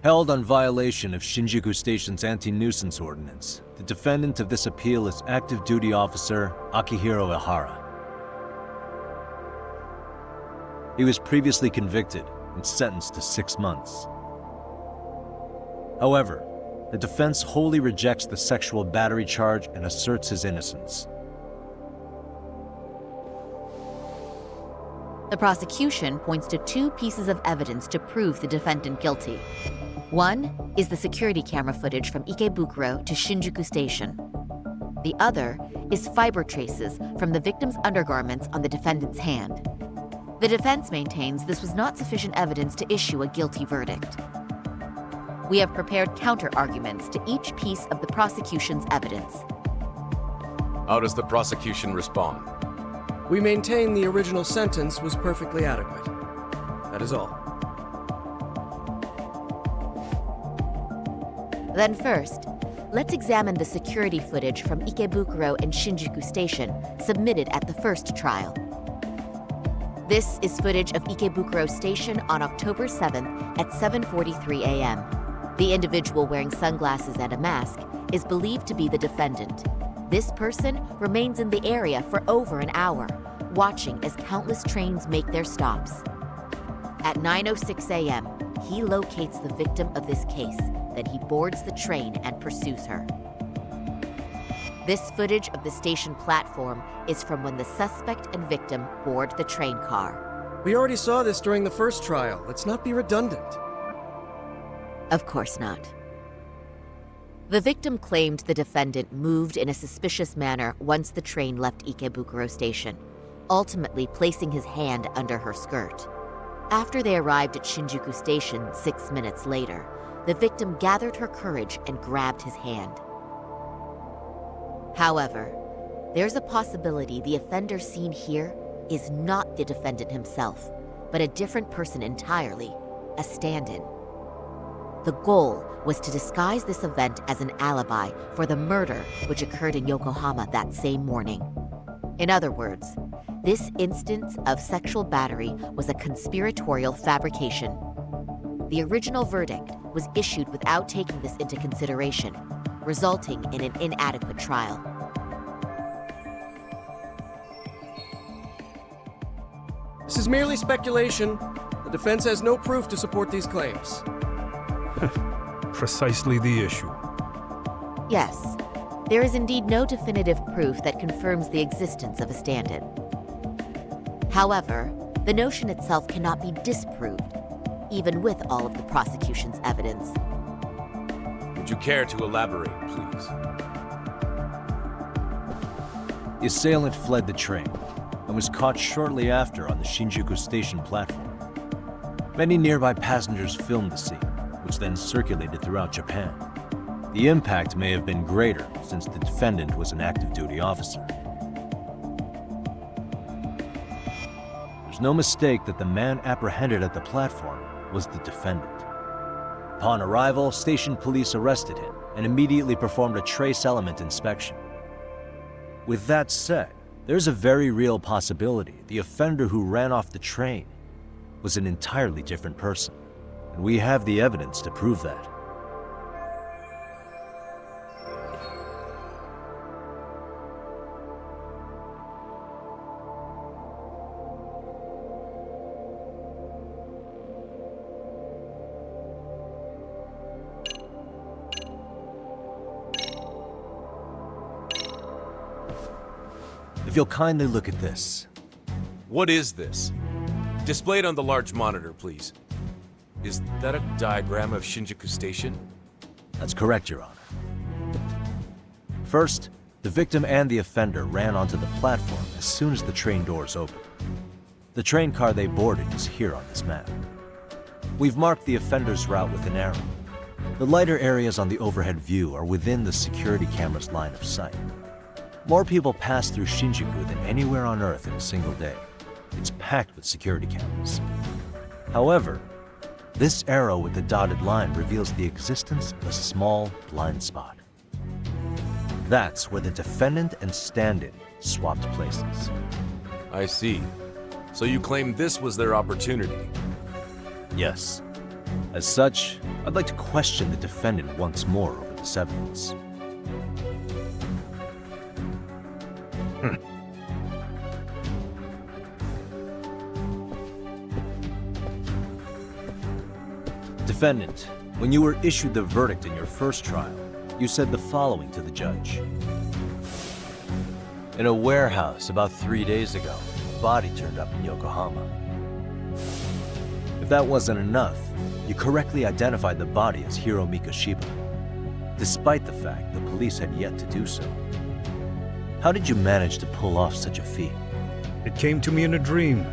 Held on violation of Shinjuku Station's anti-nuisance ordinance, the defendant of this appeal is active duty officer Akihiro Eharai. He was previously convicted and sentenced to 6 months. However, the defense wholly rejects the sexual battery charge and asserts his innocence. The prosecution points to 2 pieces of evidence to prove the defendant guilty. One is the security camera footage from Ikebukuro to Shinjuku Station. The other is fiber traces from the victim's undergarments on the defendant's hand. The defense maintains this was not sufficient evidence to issue a guilty verdict. We have prepared counter-arguments to each piece of the prosecution's evidence. How does the prosecution respond? We maintain the original sentence was perfectly adequate. That is all. Then first, let's examine the security footage from Ikebukuro and Shinjuku Station submitted at the first trial. This is footage of Ikebukuro Station on October 7th at 7:43 a.m. The individual wearing sunglasses and a mask is believed to be the defendant. This person remains in the area for over an hour, watching as countless trains make their stops. At 9:06 a.m., he locates the victim of this case. Then he boards the train and pursues her. This footage of the station platform is from when the suspect and victim board the train car. We already saw this during the first trial. Let's not be redundant. Of course not. The victim claimed the defendant moved in a suspicious manner once the train left Ikebukuro Station, ultimately placing his hand under her skirt. After they arrived at Shinjuku Station 6 minutes later, the victim gathered her courage and grabbed his hand. However, there's a possibility the offender seen here is not the defendant himself, but a different person entirely, a stand-in. The goal was to disguise this event as an alibi for the murder which occurred in Yokohama that same morning. In other words, this instance of sexual battery was a conspiratorial fabrication. The original verdict was issued without taking this into consideration, resulting in an inadequate trial. This is merely speculation. The defense has no proof to support these claims. Precisely the issue. Yes, there is indeed no definitive proof that confirms the existence of a stand-in. However, the notion itself cannot be disproved, even with all of the prosecution's evidence. Would you care to elaborate, please? The assailant fled the train and was caught shortly after on the Shinjuku Station platform. Many nearby passengers filmed the scene, which then circulated throughout Japan. The impact may have been greater since the defendant was an active duty officer. There's no mistake that the man apprehended at the platform was the defendant. Upon arrival, station police arrested him and immediately performed a trace element inspection. With that said, there's a very real possibility the offender who ran off the train was an entirely different person, and we have the evidence to prove that. If you'll kindly look at this. What is this? Displayed on the large monitor, please. Is that a diagram of Shinjuku Station? That's correct, Your Honor. First, the victim and the offender ran onto the platform as soon as the train doors opened. The train car they boarded is here on this map. We've marked the offender's route with an arrow. The lighter areas on the overhead view are within the security camera's line of sight. More people pass through Shinjuku than anywhere on Earth in a single day. It's packed with security cameras. However, this arrow with the dotted line reveals the existence of a small blind spot. That's where the defendant and stand-in swapped places. I see. So you claim this was their opportunity? Yes. As such, I'd like to question the defendant once more over this evidence. Defendant, when you were issued the verdict in your first trial, you said the following to the judge. In a warehouse about 3 days ago, a body turned up in Yokohama. If that wasn't enough, you correctly identified the body as Hiro Mikoshiba, despite the fact the police had yet to do so. How did you manage to pull off such a feat? It came to me in a dream.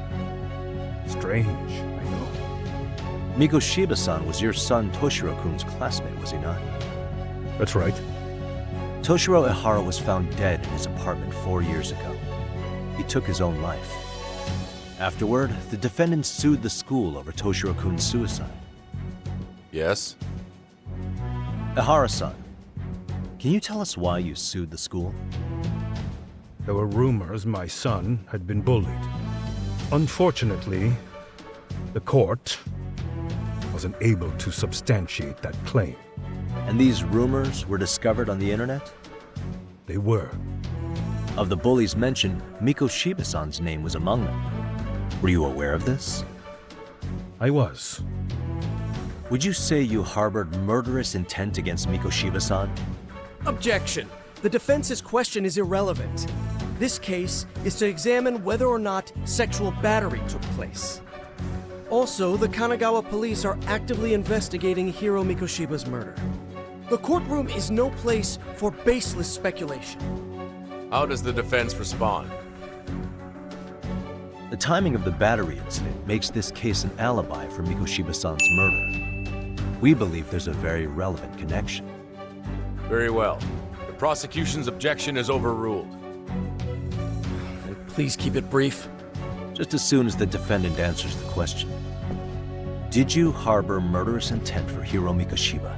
Strange, I know. Mikoshiba-san was your son Toshiro-kun's classmate, was he not? That's right. Toshiro Eharai was found dead in his apartment 4 years ago. He took his own life. Afterward, the defendant sued the school over Toshiro-kun's suicide. Yes? Eharai-san, can you tell us why you sued the school? There were rumors my son had been bullied. Unfortunately, the court wasn't able to substantiate that claim. And these rumors were discovered on the internet? They were. Of the bullies mentioned, Mikoshiba-san's name was among them. Were you aware of this? I was. Would you say you harbored murderous intent against Mikoshiba-san? Objection. The defense's question is irrelevant. This case is to examine whether or not sexual battery took place. Also, the Kanagawa police are actively investigating Hiro Mikoshiba's murder. The courtroom is no place for baseless speculation. How does the defense respond? The timing of the battery incident makes this case an alibi for Mikoshiba-san's murder. We believe there's a very relevant connection. Very well. The prosecution's objection is overruled. And please keep it brief. Just as soon as the defendant answers the question. Did you harbor murderous intent for Hiro Mikoshiba?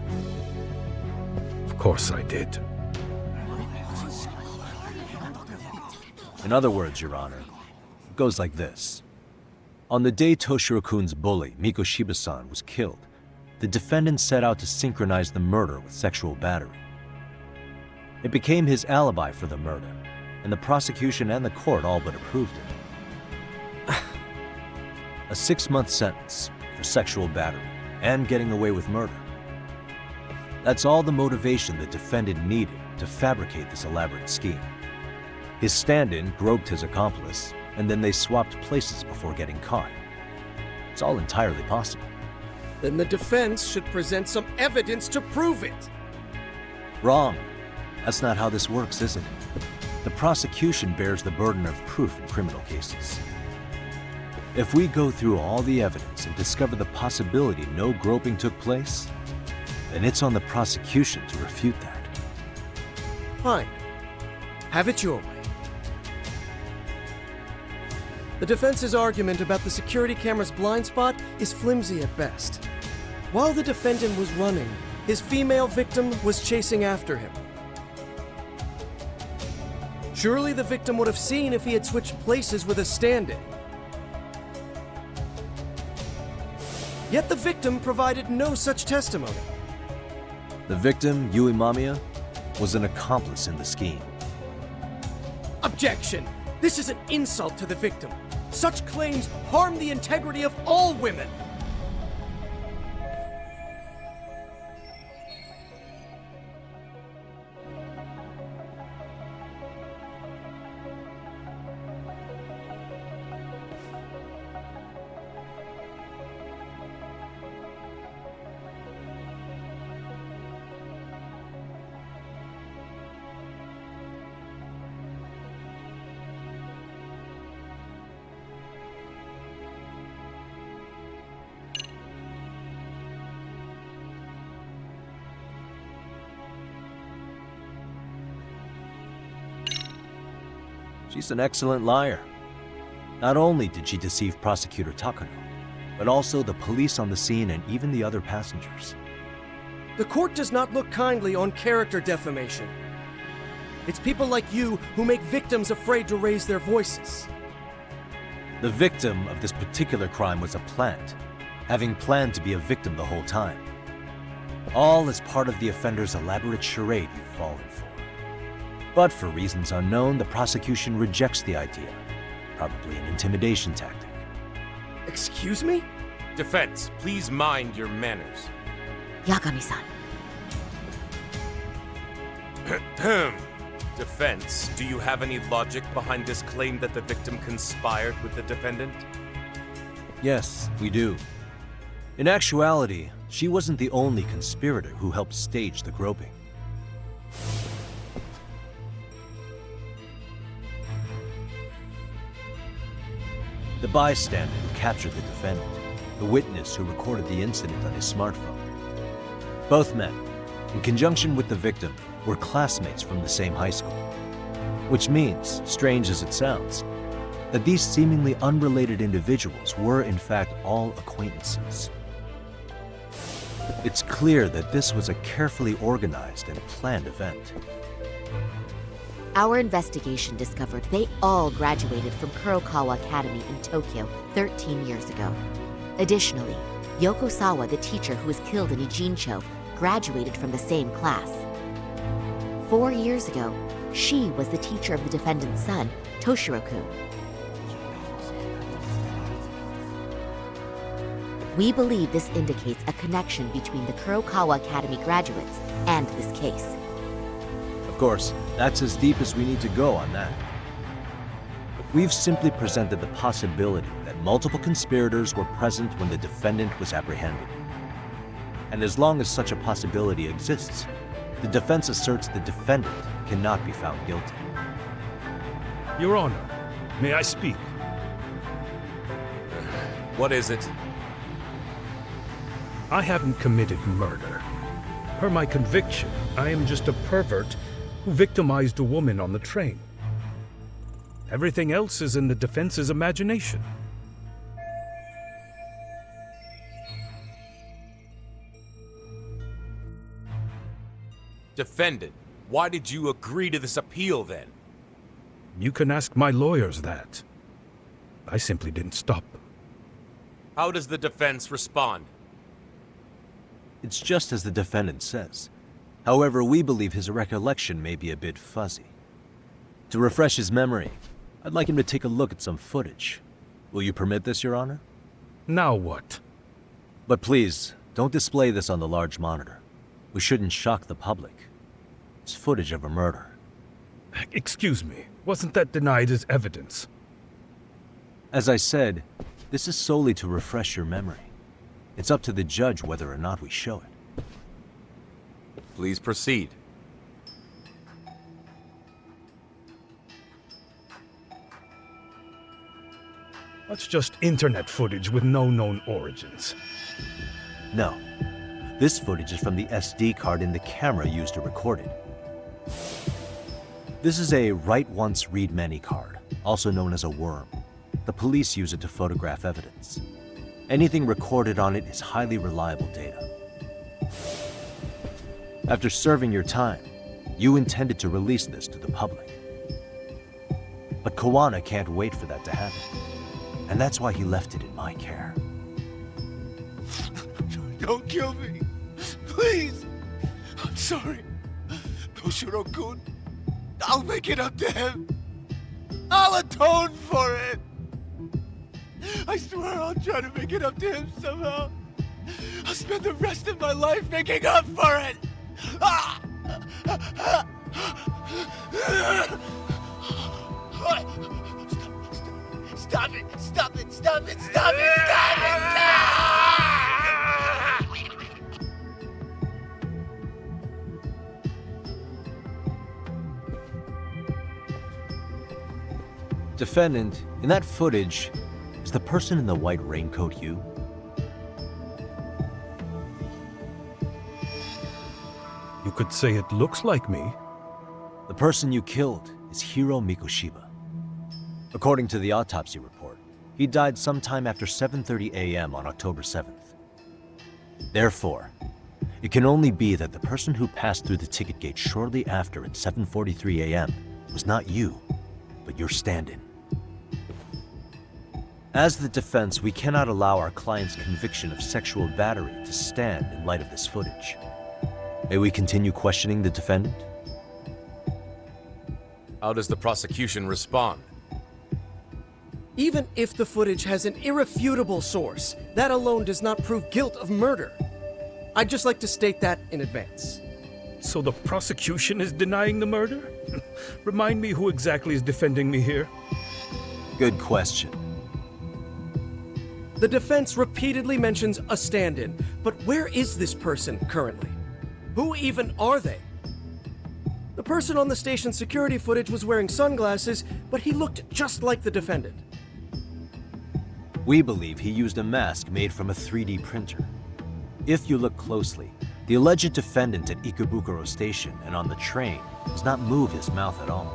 Of course I did. In other words, Your Honor, it goes like this. On the day Toshiro-kun's bully, Mikoshiba-san, was killed, the defendant set out to synchronize the murder with sexual battery. It became his alibi for the murder, and the prosecution and the court all but approved it. A 6-month sentence for sexual battery and getting away with murder. That's all the motivation the defendant needed to fabricate this elaborate scheme. His stand-in groped his accomplice, and then they swapped places before getting caught. It's all entirely possible. Then the defense should present some evidence to prove it. Wrong. That's not how this works, is it? The prosecution bears the burden of proof in criminal cases. If we go through all the evidence and discover the possibility no groping took place, then it's on the prosecution to refute that. Fine. Have it your way. The defense's argument about the security camera's blind spot is flimsy at best. While the defendant was running, his female victim was chasing after him. Surely the victim would have seen if he had switched places with a stand-in. Yet the victim provided no such testimony. The victim, Yui Mamiya, was an accomplice in the scheme. Objection! This is an insult to the victim. Such claims harm the integrity of all women. She's an excellent liar. Not only did she deceive Prosecutor Takano, but also the police on the scene and even the other passengers. The court does not look kindly on character defamation. It's people like you who make victims afraid to raise their voices. The victim of this particular crime was a plant, having planned to be a victim the whole time. All as part of the offender's elaborate charade you've fallen for. But for reasons unknown, the prosecution rejects the idea. Probably an intimidation tactic. Excuse me? Defense, please mind your manners. Yagami-san. Defense, do you have any logic behind this claim that the victim conspired with the defendant? Yes, we do. In actuality, she wasn't the only conspirator who helped stage the groping. The bystander who captured the defendant, the witness who recorded the incident on his smartphone. Both men, in conjunction with the victim, were classmates from the same high school. Which means, strange as it sounds, that these seemingly unrelated individuals were in fact all acquaintances. It's clear that this was a carefully organized and planned event. Our investigation discovered they all graduated from Kurokawa Academy in Tokyo 13 years ago. Additionally, Yoko Sawa, the teacher who was killed in Ijincho, graduated from the same class. 4 years ago, she was the teacher of the defendant's son, Toshiro-kun. We believe this indicates a connection between the Kurokawa Academy graduates and this case. Of course, that's as deep as we need to go on that. We've simply presented the possibility that multiple conspirators were present when the defendant was apprehended. And as long as such a possibility exists, the defense asserts the defendant cannot be found guilty. Your Honor, may I speak? What is it? I haven't committed murder. Per my conviction, I am just a pervert who victimized a woman on the train. Everything else is in the defense's imagination. Defendant, why did you agree to this appeal then? You can ask my lawyers that. I simply didn't stop. How does the defense respond? It's just as the defendant says. However, we believe his recollection may be a bit fuzzy. To refresh his memory, I'd like him to take a look at some footage. Will you permit this, Your Honor? Now what? But please, don't display this on the large monitor. We shouldn't shock the public. It's footage of a murder. Excuse me, wasn't that denied as evidence? As I said, this is solely to refresh your memory. It's up to the judge whether or not we show it. Please proceed. That's just internet footage with no known origins. No. This footage is from the SD card in the camera used to record it. This is a write once, read many card, also known as a worm. The police use it to photograph evidence. Anything recorded on it is highly reliable data. After serving your time, you intended to release this to the public. But Kawana can't wait for that to happen. And that's why he left it in my care. Don't kill me. Please. I'm sorry. Toshiro-kun. I'll make it up to him. I'll atone for it. I swear I'll try to make it up to him somehow. I'll spend the rest of my life making up for it. Stop it! Stop it! Stop it! Stop it! Stop it! Defendant, in that footage, is the person in the white raincoat you? You could say it looks like me. The person you killed is Hiro Mikoshiba. According to the autopsy report, he died sometime after 7:30 a.m. on October 7th. Therefore, it can only be that the person who passed through the ticket gate shortly after at 7:43 a.m. was not you, but your stand-in. As the defense, we cannot allow our client's conviction of sexual battery to stand in light of this footage. May we continue questioning the defendant? How does the prosecution respond? Even if the footage has an irrefutable source, that alone does not prove guilt of murder. I'd just like to state that in advance. So the prosecution is denying the murder? Remind me who exactly is defending me here? Good question. The defense repeatedly mentions a stand-in, but where is this person currently? Who even are they? The person on the station's security footage was wearing sunglasses, but he looked just like the defendant. We believe he used a mask made from a 3D printer. If you look closely, the alleged defendant at Ikebukuro Station and on the train does not move his mouth at all.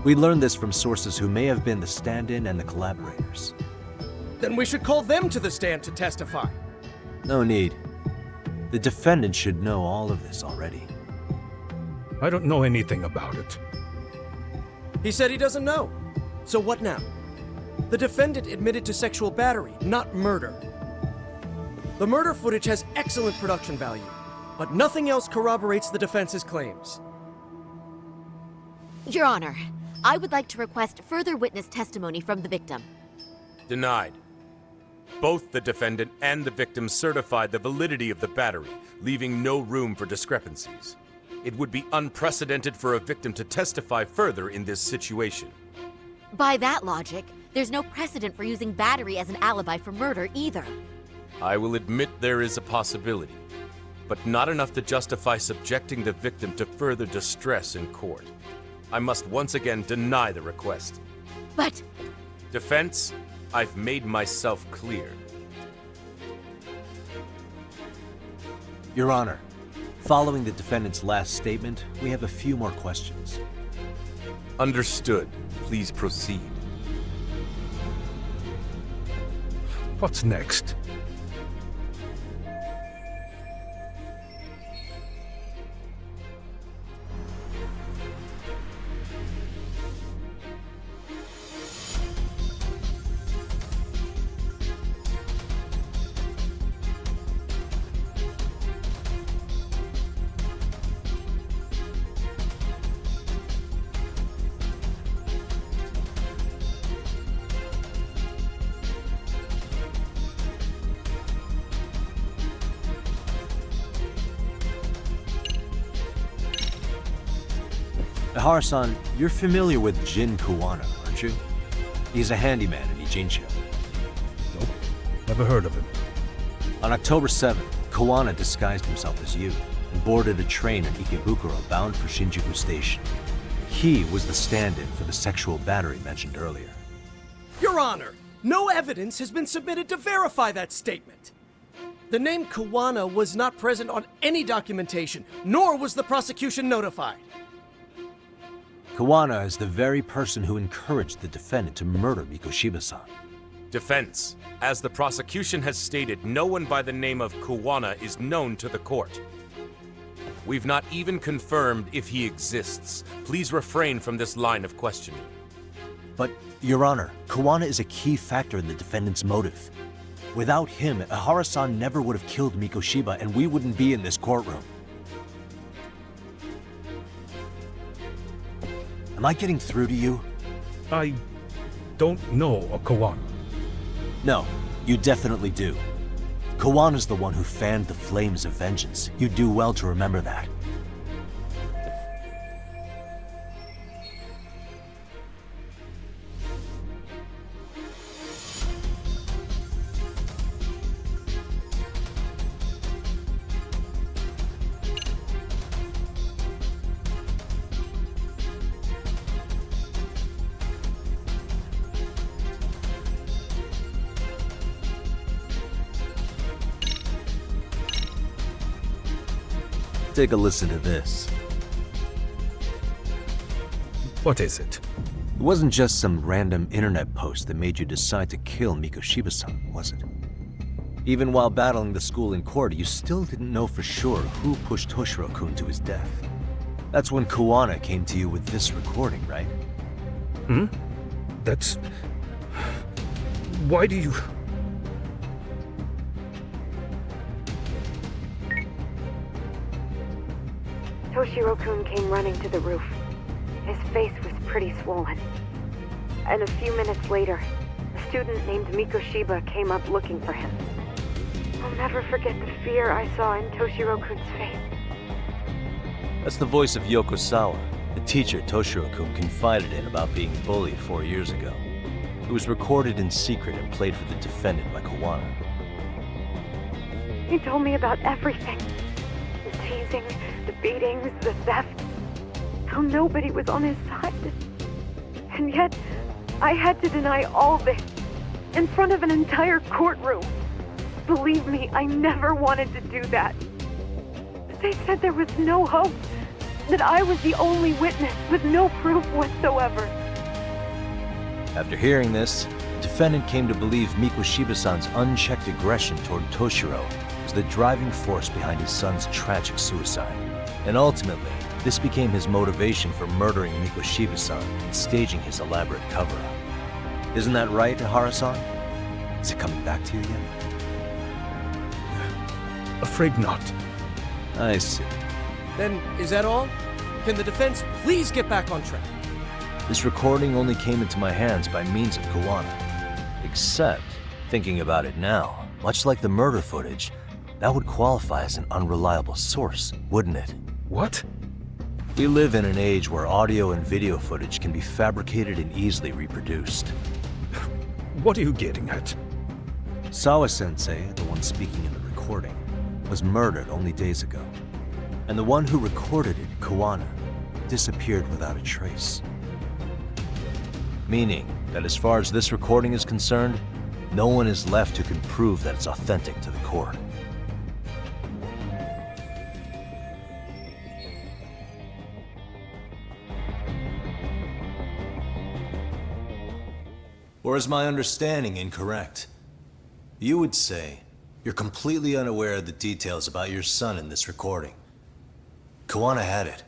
We learned this from sources who may have been the stand-in and the collaborators. Then we should call them to the stand to testify. No need. The defendant should know all of this already. I don't know anything about it. He said he doesn't know. So what now? The defendant admitted to sexual battery, not murder. The murder footage has excellent production value, but nothing else corroborates the defense's claims. Your Honor, I would like to request further witness testimony from the victim. Denied. Both the defendant and the victim certified the validity of the battery, leaving no room for discrepancies. It would be unprecedented for a victim to testify further in this situation. By that logic, there's no precedent for using battery as an alibi for murder either. I will admit there is a possibility, but not enough to justify subjecting the victim to further distress in court. I must once again deny the request. But... Defense, I've made myself clear. Your Honor, following the defendant's last statement, we have a few more questions. Understood. Please proceed. What's next? Eharai-san, you're familiar with Jin Kuwana, aren't you? He's a handyman in Ijincho. Nope. Never heard of him. On October 7th, Kuwana disguised himself as you and boarded a train in Ikebukuro bound for Shinjuku Station. He was the stand-in for the sexual battery mentioned earlier. Your Honor, no evidence has been submitted to verify that statement. The name Kuwana was not present on any documentation, nor was the prosecution notified. Kuwana is the very person who encouraged the defendant to murder Mikoshiba-san. Defense, as the prosecution has stated, no one by the name of Kuwana is known to the court. We've not even confirmed if he exists. Please refrain from this line of questioning. But, Your Honor, Kuwana is a key factor in the defendant's motive. Without him, Eharai-san never would have killed Mikoshiba and we wouldn't be in this courtroom. Am I getting through to you? I don't know a Kawana. No, you definitely do. Kawana's the one who fanned the flames of vengeance. You do well to remember that. Take a listen to this. What is it? It wasn't just some random internet post that made you decide to kill Mikoshiba-san, was it? Even while battling the school in court, you still didn't know for sure who pushed Toshiro-kun to his death. That's when Kuwana came to you with this recording, right? That's... Why do you... Toshiro-kun came running to the roof. His face was pretty swollen. And a few minutes later, a student named Mikoshiba came up looking for him. I'll never forget the fear I saw in Toshiro-kun's face. That's the voice of Yokosawa, the teacher Toshiro-kun confided in about being bullied 4 years ago. It was recorded in secret and played for the defendant by Kawana. He told me about everything. The teasing, the beatings, the theft. How nobody was on his side. And yet, I had to deny all this in front of an entire courtroom. Believe me, I never wanted to do that. They said there was no hope, that I was the only witness with no proof whatsoever. After hearing this, the defendant came to believe Mikoshiba-san's unchecked aggression toward Toshiro was the driving force behind his son's tragic suicide. And ultimately, this became his motivation for murdering Mikoshiba-san and staging his elaborate cover-up. Isn't that right, Eharai-san? Is it coming back to you yet? Afraid not. I see. Then, is that all? Can the defense please get back on track? This recording only came into my hands by means of Kawana. Except, thinking about it now, much like the murder footage, that would qualify as an unreliable source, wouldn't it? What? We live in an age where audio and video footage can be fabricated and easily reproduced. What are you getting at? Sawa-sensei, the one speaking in the recording, was murdered only days ago. And the one who recorded it, Kawana, disappeared without a trace. Meaning that as far as this recording is concerned, no one is left who can prove that it's authentic to the court. Or is my understanding incorrect? You would say you're completely unaware of the details about your son in this recording. Kawana had it.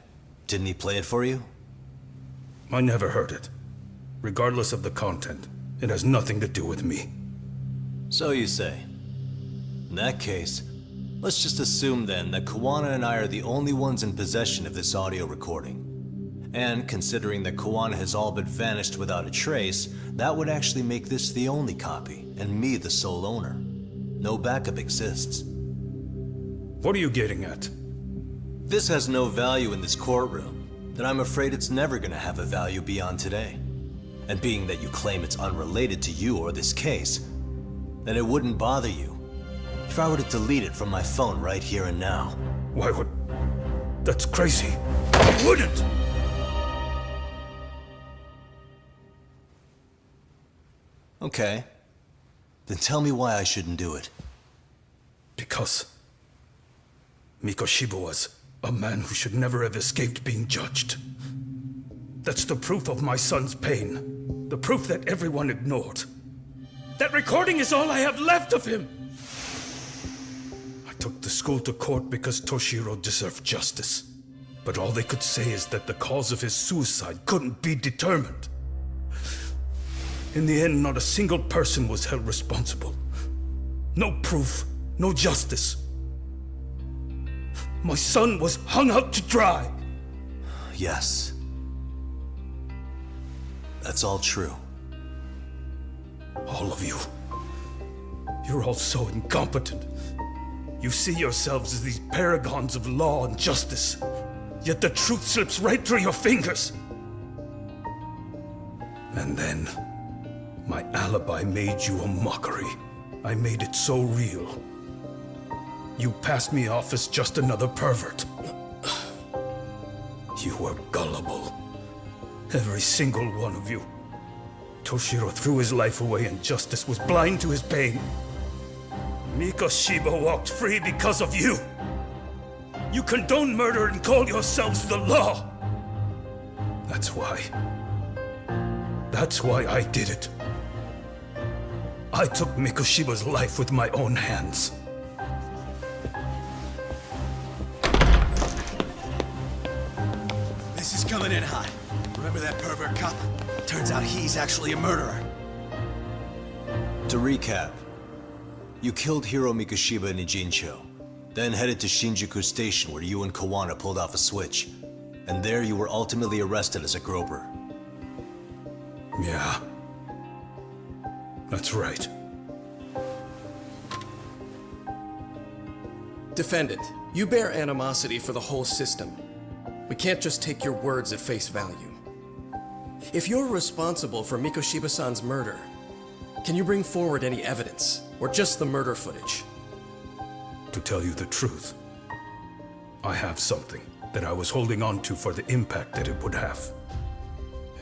Didn't he play it for you? I never heard it. Regardless of the content, it has nothing to do with me. So you say. In that case, let's just assume then that Kawana and I are the only ones in possession of this audio recording. And considering that Kawana has all but vanished without a trace, that would actually make this the only copy, and me the sole owner. No backup exists. What are you getting at? This has no value in this courtroom, then I'm afraid it's never gonna have a value beyond today. And being that you claim it's unrelated to you or this case, then it wouldn't bother you if I were to delete it from my phone right here and now. Why would... That's crazy. I wouldn't! Okay. Then tell me why I shouldn't do it. Because Mikoshiba was a man who should never have escaped being judged. That's the proof of my son's pain. The proof that everyone ignored. That recording is all I have left of him! I took the school to court because Toshiro deserved justice. But all they could say is that the cause of his suicide couldn't be determined. In the end, not a single person was held responsible. No proof, no justice. My son was hung out to dry. Yes. That's all true. All of you. You're all so incompetent. You see yourselves as these paragons of law and justice. Yet the truth slips right through your fingers. And then, my alibi made you a mockery. I made it so real. You passed me off as just another pervert. You were gullible. Every single one of you. Toshiro threw his life away and justice was blind to his pain. Mikoshiba walked free because of you. You condone murder and call yourselves the law. That's why I did it. I took Mikoshiba's life with my own hands. This is coming in hot. Remember that pervert cop? Turns out he's actually a murderer. To recap, you killed Hiro Mikoshiba in Ijincho, then headed to Shinjuku Station where you and Kawana pulled off a switch. And there you were ultimately arrested as a groper. Yeah. That's right. Defendant, you bear animosity for the whole system. We can't just take your words at face value. If you're responsible for Mikoshiba-san's murder, can you bring forward any evidence, or just the murder footage? To tell you the truth, I have something that I was holding on to for the impact that it would have.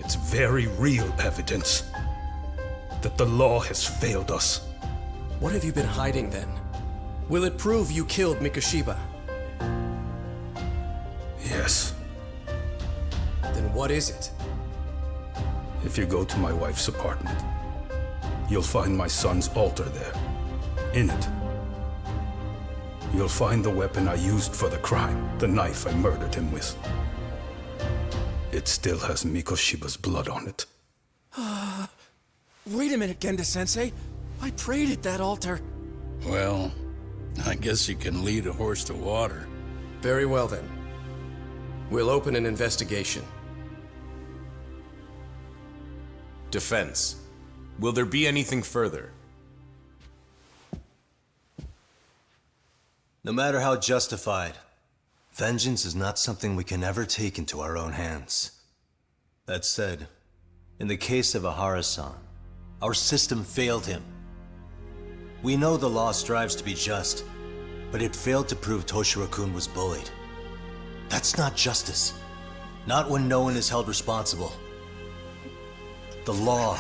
It's very real evidence that the law has failed us. What have you been hiding then? Will it prove you killed Mikoshiba? Yes. Then what is it? If you go to my wife's apartment, you'll find my son's altar there. In it, you'll find the weapon I used for the crime, the knife I murdered him with. It still has Mikoshiba's blood on it. Wait a minute, Genda-sensei. I prayed at that altar. Well, I guess you can lead a horse to water. Very well then. We'll open an investigation. Defense. Will there be anything further? No matter how justified, vengeance is not something we can ever take into our own hands. That said, in the case of Eharai-san, our system failed him. We know the law strives to be just, but it failed to prove Toshiro-kun was bullied. That's not justice. Not when no one is held responsible. The law,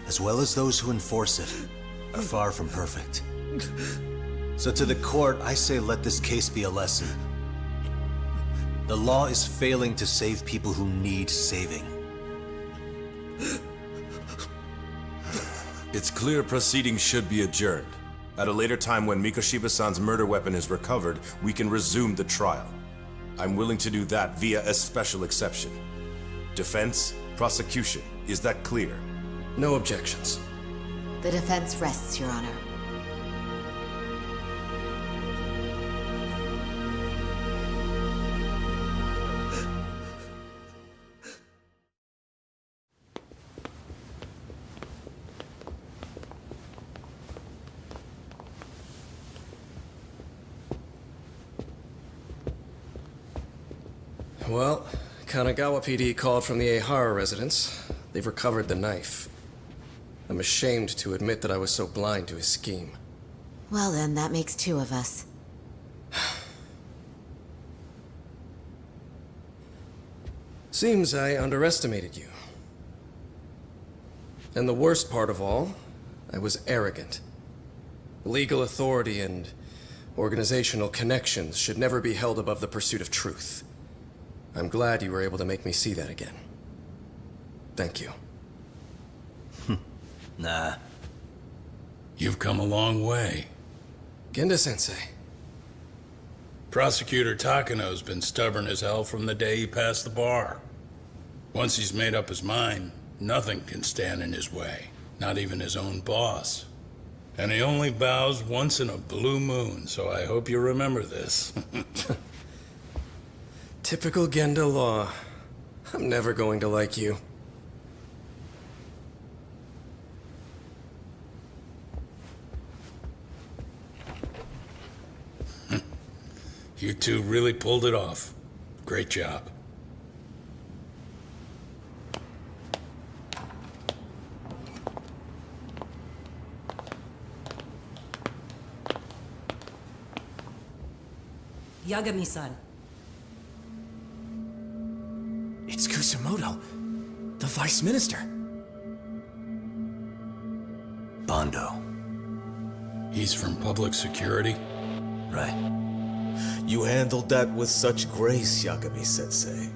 as well as those who enforce it, are far from perfect. So to the court, I say let this case be a lesson. The law is failing to save people who need saving. It's clear proceedings should be adjourned. At a later time when Mikoshiba-san's murder weapon is recovered, we can resume the trial. I'm willing to do that via a special exception. Defense, prosecution, is that clear? No objections. The defense rests, Your Honor. Well, Kanagawa PD called from the Eharai residence. They've recovered the knife. I'm ashamed to admit that I was so blind to his scheme. Well then, that makes two of us. Seems I underestimated you. And the worst part of all, I was arrogant. Legal authority and organizational connections should never be held above the pursuit of truth. I'm glad you were able to make me see that again. Thank you. Nah. You've come a long way. Genda-sensei. Prosecutor Takano's been stubborn as hell from the day he passed the bar. Once he's made up his mind, nothing can stand in his way, not even his own boss. And he only bows once in a blue moon, so I hope you remember this. Typical Genda law. I'm never going to like you. You two really pulled it off. Great job. Yagami-san. It's Kusamoto, the Vice Minister. Bondo. He's from public security? Right. You handled that with such grace, Yagami-sensei.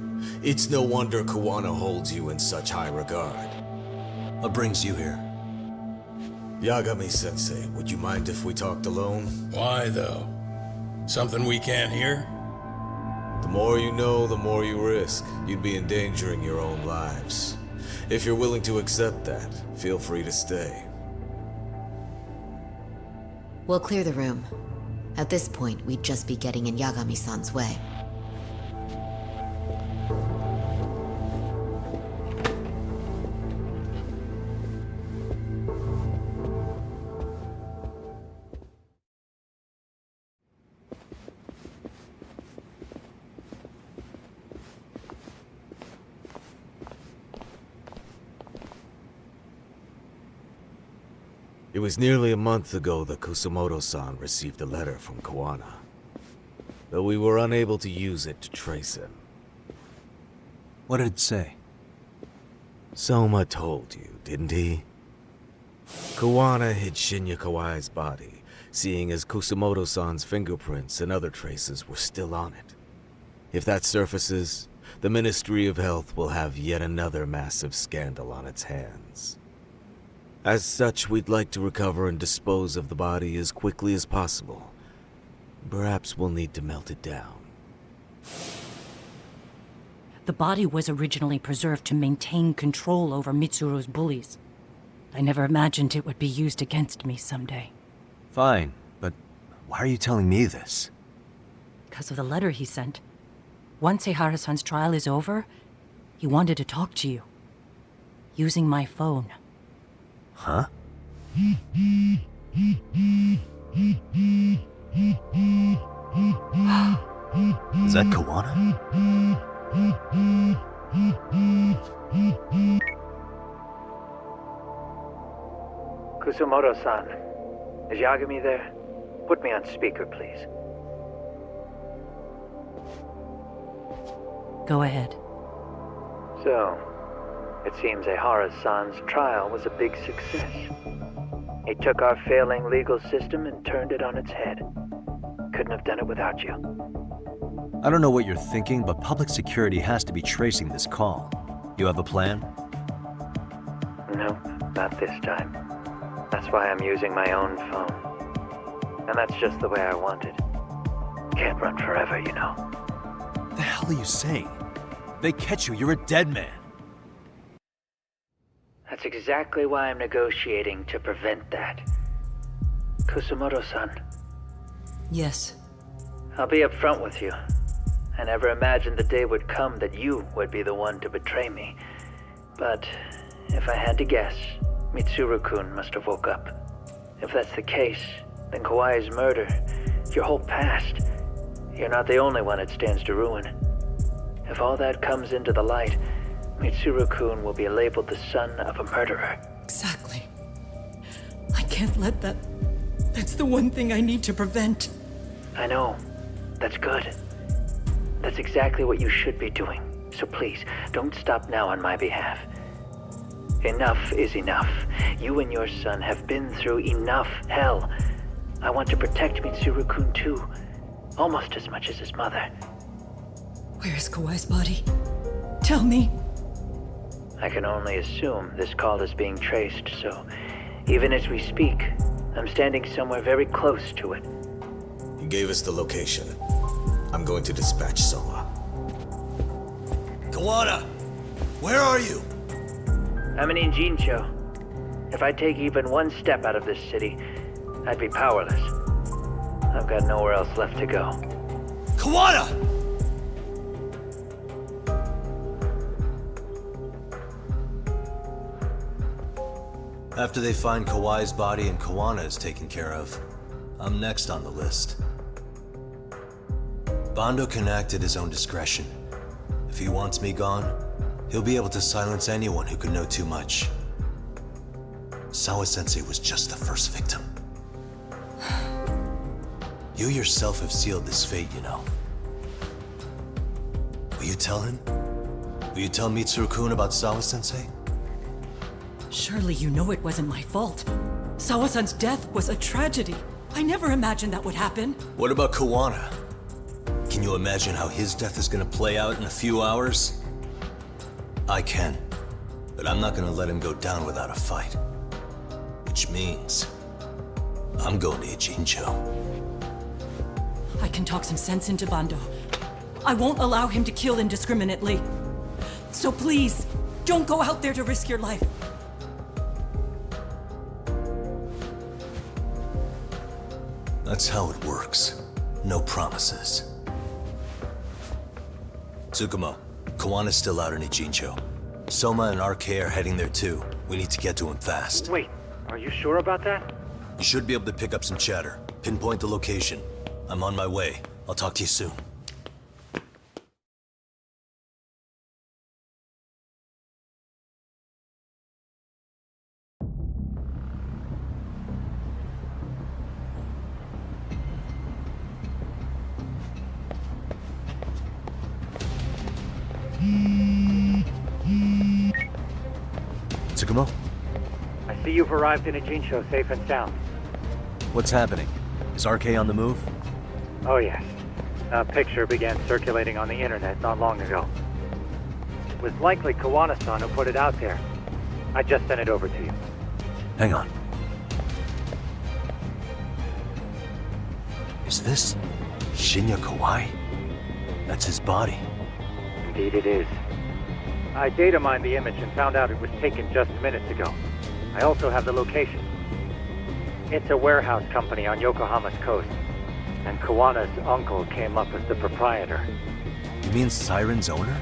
It's no wonder Kawana holds you in such high regard. What brings you here? Yagami-sensei, would you mind if we talked alone? Why, though? Something we can't hear? The more you know, the more you risk. You'd be endangering your own lives. If you're willing to accept that, feel free to stay. We'll clear the room. At this point, we'd just be getting in Yagami-san's way. It was nearly a month ago that Kusumoto-san received a letter from Kawana, though we were unable to use it to trace him. What did it say? Soma told you, didn't he? Kawana hid Shinya Kawai's body, seeing as Kusumoto-san's fingerprints and other traces were still on it. If that surfaces, the Ministry of Health will have yet another massive scandal on its hands. As such, we'd like to recover and dispose of the body as quickly as possible. Perhaps we'll need to melt it down. The body was originally preserved to maintain control over Mitsuru's bullies. I never imagined it would be used against me someday. Fine, but why are you telling me this? Because of the letter he sent. Once Eharai-san's trial is over, he wanted to talk to you. Using my phone. Huh? Is that Kawana? Kusumoto-san, is Yagami there? Put me on speaker, please. Go ahead. So, it seems Eharai-san's trial was a big success. He took our failing legal system and turned it on its head. Couldn't have done it without you. I don't know what you're thinking, but public security has to be tracing this call. You have a plan? No, not this time. That's why I'm using my own phone. And that's just the way I want it. Can't run forever, you know. What the hell are you saying? If they catch you, you're a dead man. That's exactly why I'm negotiating to prevent that. Kusumoto-san. Yes. I'll be upfront with you. I never imagined the day would come that you would be the one to betray me. But if I had to guess, Mitsuru-kun must have woke up. If that's the case, then Kawai's murder, your whole past, you're not the only one it stands to ruin. If all that comes into the light, Mitsuru-kun will be labeled the son of a murderer. Exactly. I can't let that... That's the one thing I need to prevent. I know. That's good. That's exactly what you should be doing. So please, don't stop now on my behalf. Enough is enough. You and your son have been through enough hell. I want to protect Mitsuru-kun too. Almost as much as his mother. Where is Kawai's body? Tell me. I can only assume this call is being traced, so even as we speak, I'm standing somewhere very close to it. He gave us the location. I'm going to dispatch Soma. Kawana! Where are you? I'm in Injincho. If I take even one step out of this city, I'd be powerless. I've got nowhere else left to go. Kawana! After they find Kawai's body and Kawana is taken care of, I'm next on the list. Bando can act at his own discretion. If he wants me gone, he'll be able to silence anyone who could know too much. Sawa-sensei was just the first victim. You yourself have sealed this fate, you know. Will you tell him? Will you tell Mitsuru-kun about Sawa-sensei? Surely you know it wasn't my fault. Sawa-san's death was a tragedy. I never imagined that would happen. What about Kawana? Can you imagine how his death is gonna play out in a few hours? I can, but I'm not gonna let him go down without a fight. Which means, I'm going to Ijincho. I can talk some sense into Bando. I won't allow him to kill indiscriminately. So please, don't go out there to risk your life. That's how it works. No promises. Tsukumo, Kawana's still out in Ijincho. Soma and RK are heading there too. We need to get to him fast. Wait, are you sure about that? You should be able to pick up some chatter. Pinpoint the location. I'm on my way. I'll talk to you soon. Tsukumo? I see you've arrived in Ijincho safe and sound. What's happening? Is RK on the move? Oh yes. A picture began circulating on the internet not long ago. It was likely Kawana-san who put it out there. I just sent it over to you. Hang on. Is this Shinya Kawai? That's his body. Indeed it is. I data mined the image and found out it was taken just minutes ago. I also have the location. It's a warehouse company on Yokohama's coast, and Kawana's uncle came up as the proprietor. You mean Siren's owner?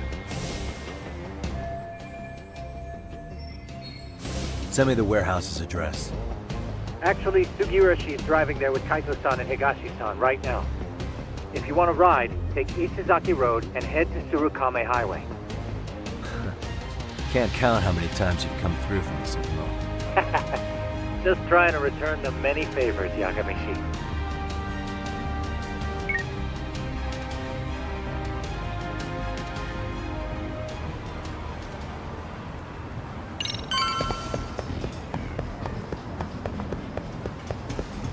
Send me the warehouse's address. Actually, Sugiroshi's driving there with Kaito-san and Higashi-san right now. If you want to ride, take Isizaki Road and head to Surukame Highway. Can't count how many times you've come through for me, Tsukumo. Just trying to return the many favors, Yakamishi.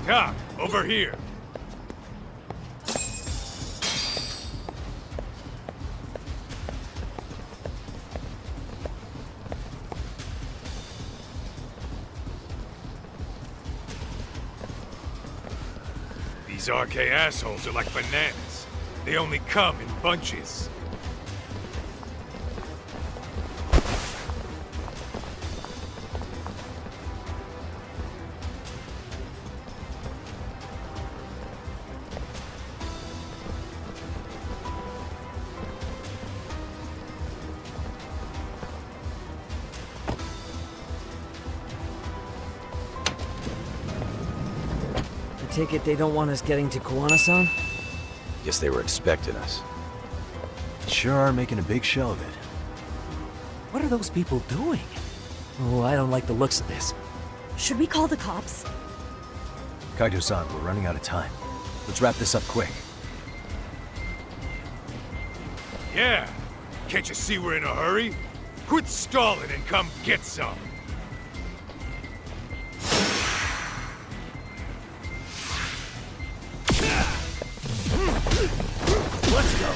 Doc, over here. These RK assholes are like bananas. They only come in bunches. Take it they don't want us getting to Kawana-san? Guess they were expecting us. Sure are making a big show of it. What are those people doing? Oh, I don't like the looks of this. Should we call the cops? Kaito-san, we're running out of time. Let's wrap this up quick. Yeah. Can't you see we're in a hurry? Quit stalling and come get some. Let's go.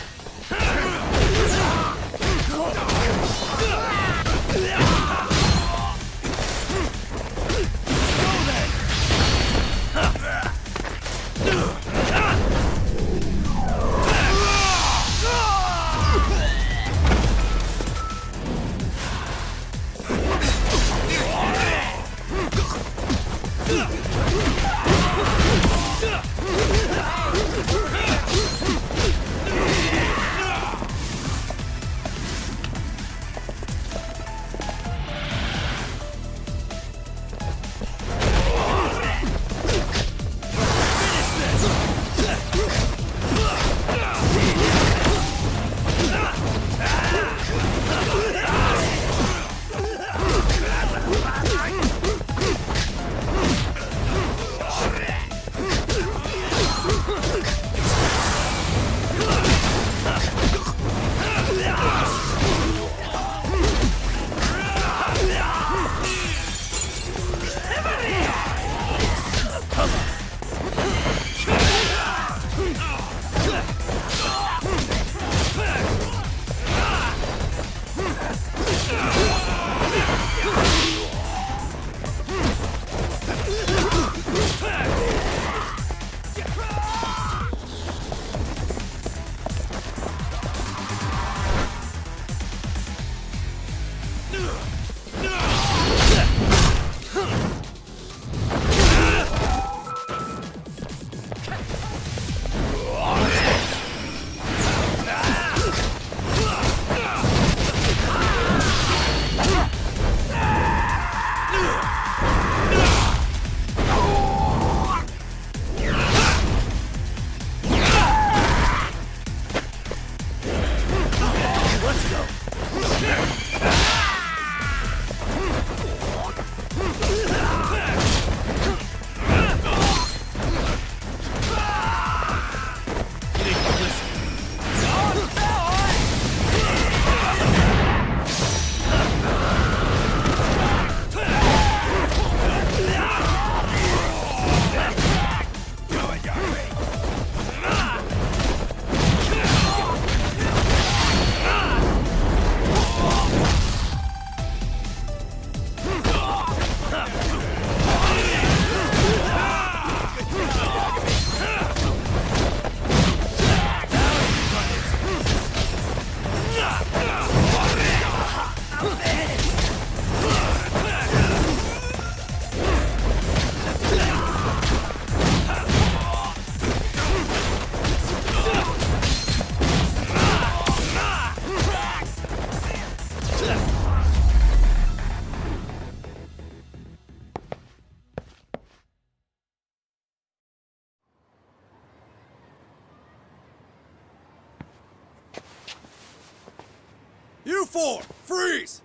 4, freeze!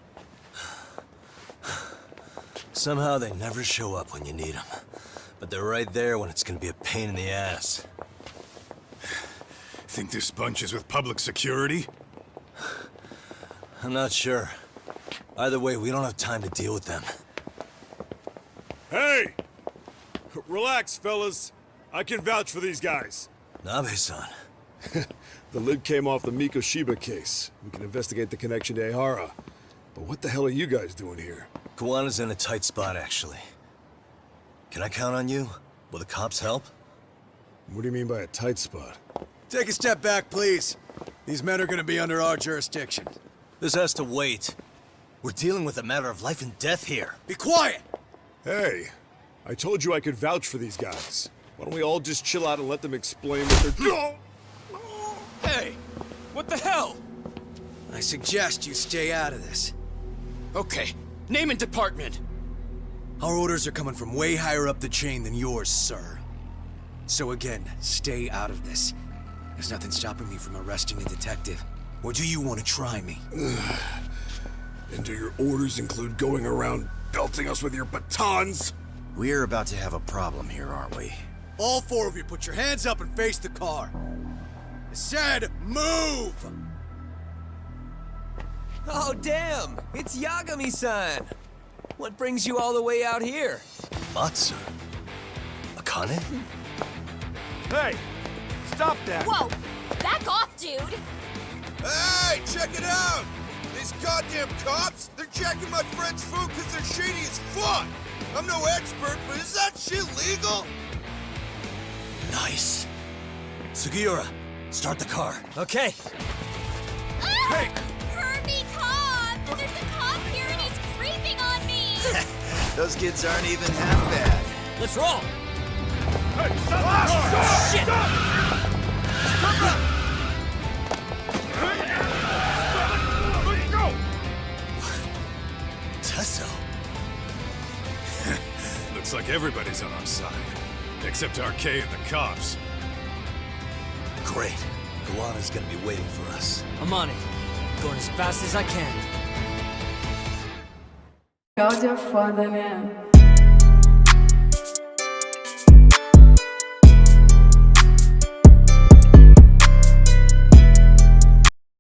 Somehow they never show up when you need them. But they're right there when it's gonna be a pain in the ass. Think this bunch is with public security? I'm not sure. Either way, we don't have time to deal with them. Hey! Relax, fellas. I can vouch for these guys. Nabe-san. The lid came off the Mikoshiba case. We can investigate the connection to Eharai. But what the hell are you guys doing here? Kawana's in a tight spot, actually. Can I count on you? Will the cops help? What do you mean by a tight spot? Take a step back, please. These men are gonna be under our jurisdiction. This has to wait. We're dealing with a matter of life and death here. Be quiet! Hey, I told you I could vouch for these guys. Why don't we all just chill out and let them explain what they're doing? Hey! What the hell? I suggest you stay out of this. Okay, name and department. Our orders are coming from way higher up the chain than yours, sir. So again, stay out of this. There's nothing stopping me from arresting a detective. Or do you want to try me? And do your orders include going around belting us with your batons? We're about to have a problem here, aren't we? All 4 of you, put your hands up and face the car. I said, move! Oh, damn! It's Yagami-san! What brings you all the way out here? Matsu? Akane? Hey! Stop that! Whoa! Back off, dude! Hey, check it out! These goddamn cops, they're checking my friend's food because they're shady as fuck! I'm no expert, but is that shit legal? Nice. Sugiura, start the car. Okay. Hey! Kirby cop! There's a cop here and he's creeping on me! Those kids aren't even half bad. Let's roll! Hey, stop the car! Shit! Let's go! Tesso. Looks like everybody's on our side. Except RK and the cops. Great. Kawana's gonna be waiting for us. I'm on it. Going as fast as I can. Áudio é foda, né?